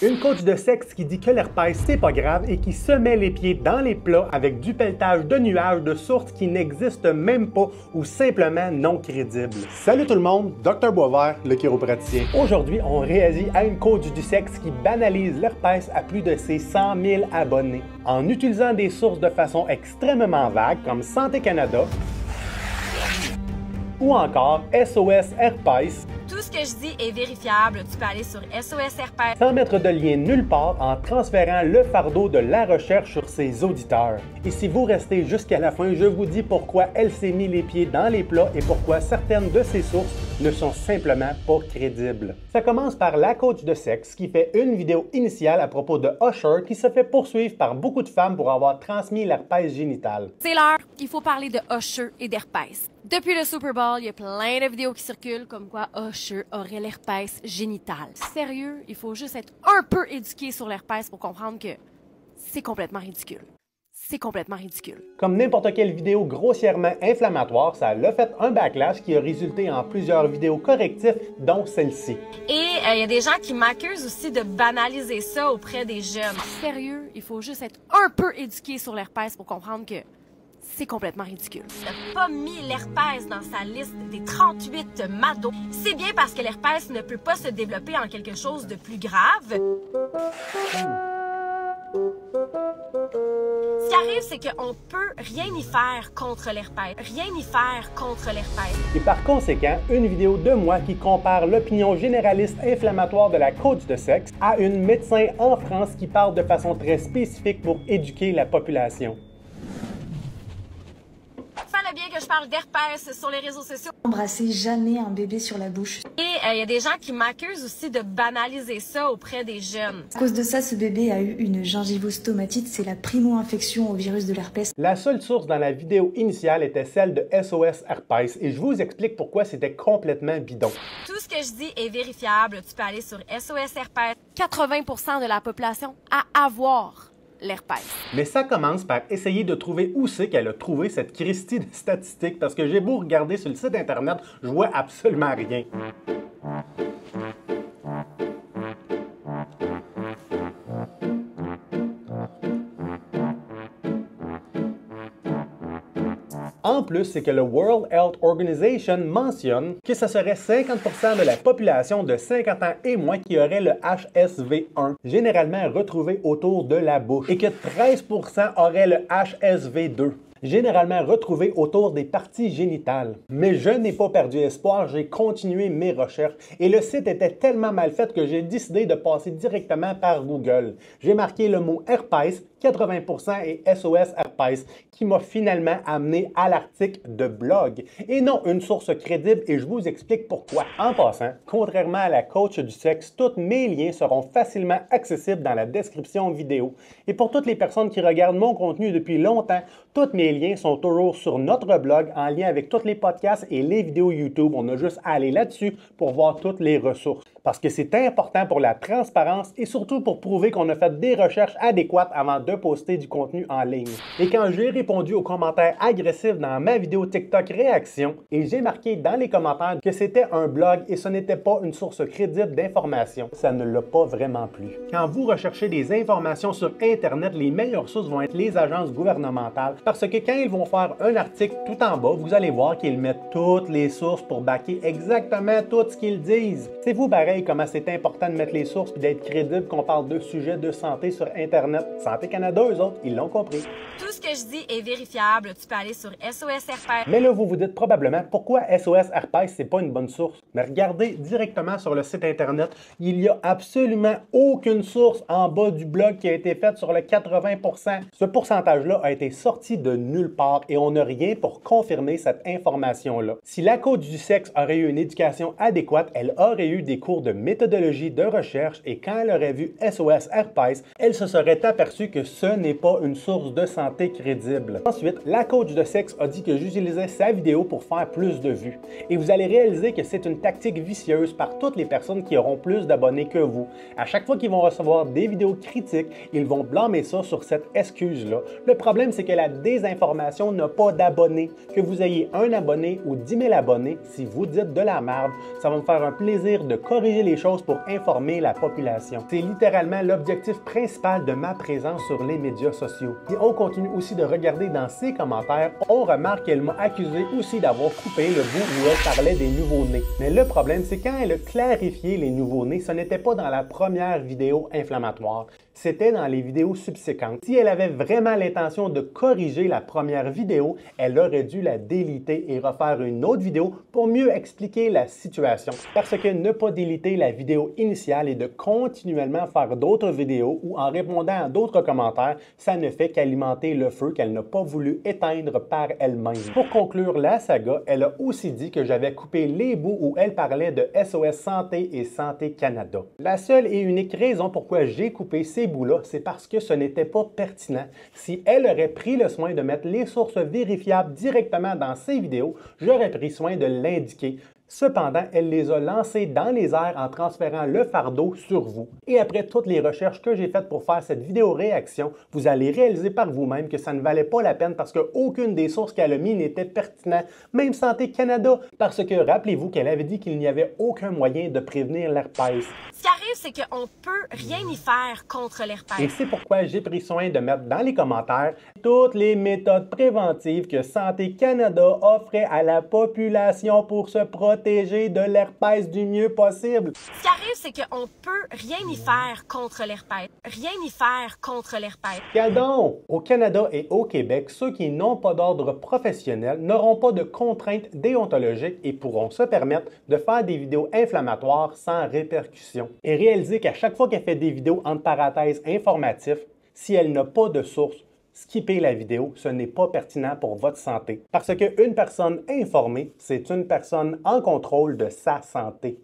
Une coach de sexe qui dit que l'herpès c'est pas grave et qui se met les pieds dans les plats avec du pelletage de nuages de sources qui n'existent même pas ou simplement non crédibles. Salut tout le monde, Dr Boisvert, le chiropraticien. Aujourd'hui, on réagit à une coach du sexe qui banalise l'herpès à plus de ses 100 000 abonnés en utilisant des sources de façon extrêmement vague comme Santé Canada ou encore SOS Herpès. Tout ce que je dis est vérifiable. Tu peux aller sur SOS Herpès. Sans mettre de lien nulle part en transférant le fardeau de la recherche sur ses auditeurs. Et si vous restez jusqu'à la fin, je vous dis pourquoi elle s'est mis les pieds dans les plats et pourquoi certaines de ses sources ne sont simplement pas crédibles. Ça commence par la coach de sexe qui fait une vidéo initiale à propos de Usher qui se fait poursuivre par beaucoup de femmes pour avoir transmis l'herpès génital. C'est l'heure, il faut parler de Usher et d'herpès. Depuis le Super Bowl, il y a plein de vidéos qui circulent comme quoi Usher aurait l'herpès génital. Sérieux, il faut juste être un peu éduqué sur l'herpès pour comprendre que c'est complètement ridicule. C'est complètement ridicule. Comme n'importe quelle vidéo grossièrement inflammatoire, ça a fait un backlash qui a résulté en plusieurs vidéos correctives, dont celle-ci. Et il y a des gens qui m'accusent aussi de banaliser ça auprès des jeunes. Sérieux, il faut juste être un peu éduqué sur l'herpès pour comprendre que c'est complètement ridicule. Il n'a pas mis l'herpès dans sa liste des 38 mados. C'est bien parce que l'herpès ne peut pas se développer en quelque chose de plus grave. Ce qui arrive, c'est qu'on peut rien y faire contre l'herpès. Rien y faire contre l'herpès. Et par conséquent, une vidéo de moi qui compare l'opinion généraliste inflammatoire de la coach de sexe à une médecin en France qui parle de façon très spécifique pour éduquer la population. Fallait bien que je parle d'herpès sur les réseaux sociaux. Embrassez jamais un bébé sur la bouche. Et il y a des gens qui m'accusent aussi de banaliser ça auprès des jeunes. À cause de ça, ce bébé a eu une gingivostomatite, c'est la primo-infection au virus de l'herpès. La seule source dans la vidéo initiale était celle de SOS Herpès et je vous explique pourquoi c'était complètement bidon. Tout ce que je dis est vérifiable. Tu peux aller sur SOS Herpès. 80% de la population à avoir l'herpès. Mais ça commence par essayer de trouver où c'est qu'elle a trouvé cette Christie de statistiques parce que j'ai beau regarder sur le site internet, je vois absolument rien. En plus, c'est que le World Health Organization mentionne que ce serait 50% de la population de 50 ans et moins qui aurait le HSV1, généralement retrouvé autour de la bouche, et que 13% auraient le HSV2. Généralement retrouvé autour des parties génitales. Mais je n'ai pas perdu espoir, j'ai continué mes recherches et le site était tellement mal fait que j'ai décidé de passer directement par Google. J'ai marqué le mot herpès, 80% et SOS herpès, qui m'a finalement amené à l'article de blog et non une source crédible et je vous explique pourquoi. En passant, contrairement à la coach du sexe, tous mes liens seront facilement accessibles dans la description vidéo. Et pour toutes les personnes qui regardent mon contenu depuis longtemps, tous mes liens sont toujours sur notre blog en lien avec tous les podcasts et les vidéos YouTube. On a juste à aller là-dessus pour voir toutes les ressources. Parce que c'est important pour la transparence et surtout pour prouver qu'on a fait des recherches adéquates avant de poster du contenu en ligne. Et quand j'ai répondu aux commentaires agressifs dans ma vidéo TikTok réaction et j'ai marqué dans les commentaires que c'était un blog et ce n'était pas une source crédible d'informations, ça ne l'a pas vraiment plu. Quand vous recherchez des informations sur Internet, les meilleures sources vont être les agences gouvernementales parce que quand ils vont faire un article tout en bas, vous allez voir qu'ils mettent toutes les sources pour backer exactement tout ce qu'ils disent. C'est vous pareil comment c'est important de mettre les sources et d'être crédible qu'on parle de sujets de santé sur Internet. Santé Canada, eux autres, ils l'ont compris. Tout ce que je dis est vérifiable. Tu peux aller sur SOS Herpès. Mais là, vous vous dites probablement pourquoi SOS Herpès, c'est pas une bonne source. Mais regardez directement sur le site Internet, il n'y a absolument aucune source en bas du blog qui a été faite sur le 80%. Ce pourcentage-là a été sorti de nulle part et on n'a rien pour confirmer cette information-là. Si la coach du sexe aurait eu une éducation adéquate, elle aurait eu des cours de méthodologie de recherche et quand elle aurait vu SOS Herpès, elle se serait aperçue que ce n'est pas une source de santé crédible. Ensuite, la coach de sexe a dit que j'utilisais sa vidéo pour faire plus de vues. Et vous allez réaliser que c'est une tactique vicieuse par toutes les personnes qui auront plus d'abonnés que vous. À chaque fois qu'ils vont recevoir des vidéos critiques, ils vont blâmer ça sur cette excuse-là. Le problème, c'est que la désinformation n'a pas d'abonnés. Que vous ayez un abonné ou 10 000 abonnés, si vous dites de la merde, ça va me faire un plaisir de corriger les choses pour informer la population. C'est littéralement l'objectif principal de ma présence sur les médias sociaux. Et on continue aussi de regarder dans ses commentaires, on remarque qu'elle m'a accusé aussi d'avoir coupé le bout où elle parlait des nouveau-nés. Mais le problème, c'est quand elle a clarifié les nouveau-nés, ce n'était pas dans la première vidéo inflammatoire. C'était dans les vidéos subséquentes. Si elle avait vraiment l'intention de corriger la première vidéo, elle aurait dû la déliter et refaire une autre vidéo pour mieux expliquer la situation. Parce que ne pas déliter la vidéo initiale et de continuellement faire d'autres vidéos ou en répondant à d'autres commentaires, ça ne fait qu'alimenter le feu qu'elle n'a pas voulu éteindre par elle-même. Pour conclure la saga, elle a aussi dit que j'avais coupé les bouts où elle parlait de SOS Santé et Santé Canada. La seule et unique raison pourquoi j'ai coupé ces bouts-là, c'est parce que ce n'était pas pertinent. Si elle aurait pris le soin de mettre les sources vérifiables directement dans ses vidéos, j'aurais pris soin de l'indiquer. Cependant, elle les a lancés dans les airs en transférant le fardeau sur vous. Et après toutes les recherches que j'ai faites pour faire cette vidéo réaction, vous allez réaliser par vous-même que ça ne valait pas la peine parce qu'aucune des sources qu'elle a mis n'était pertinente, même Santé Canada, parce que rappelez-vous qu'elle avait dit qu'il n'y avait aucun moyen de prévenir l'herpès. Ce qui arrive, c'est qu'on peut rien y faire contre l'herpès. Et c'est pourquoi j'ai pris soin de mettre dans les commentaires toutes les méthodes préventives que Santé Canada offrait à la population pour se protéger de l'herpès du mieux possible. Ce qui arrive, c'est qu'on peut rien y faire contre l'herpès. Rien y faire contre l'herpès. Pardon! Au Canada et au Québec, ceux qui n'ont pas d'ordre professionnel n'auront pas de contraintes déontologiques et pourront se permettre de faire des vidéos inflammatoires sans répercussion. Et réalisez qu'à chaque fois qu'elle fait des vidéos entre parenthèses informatifs, si elle n'a pas de source, skipper la vidéo, ce n'est pas pertinent pour votre santé. Parce qu'une personne informée, c'est une personne en contrôle de sa santé.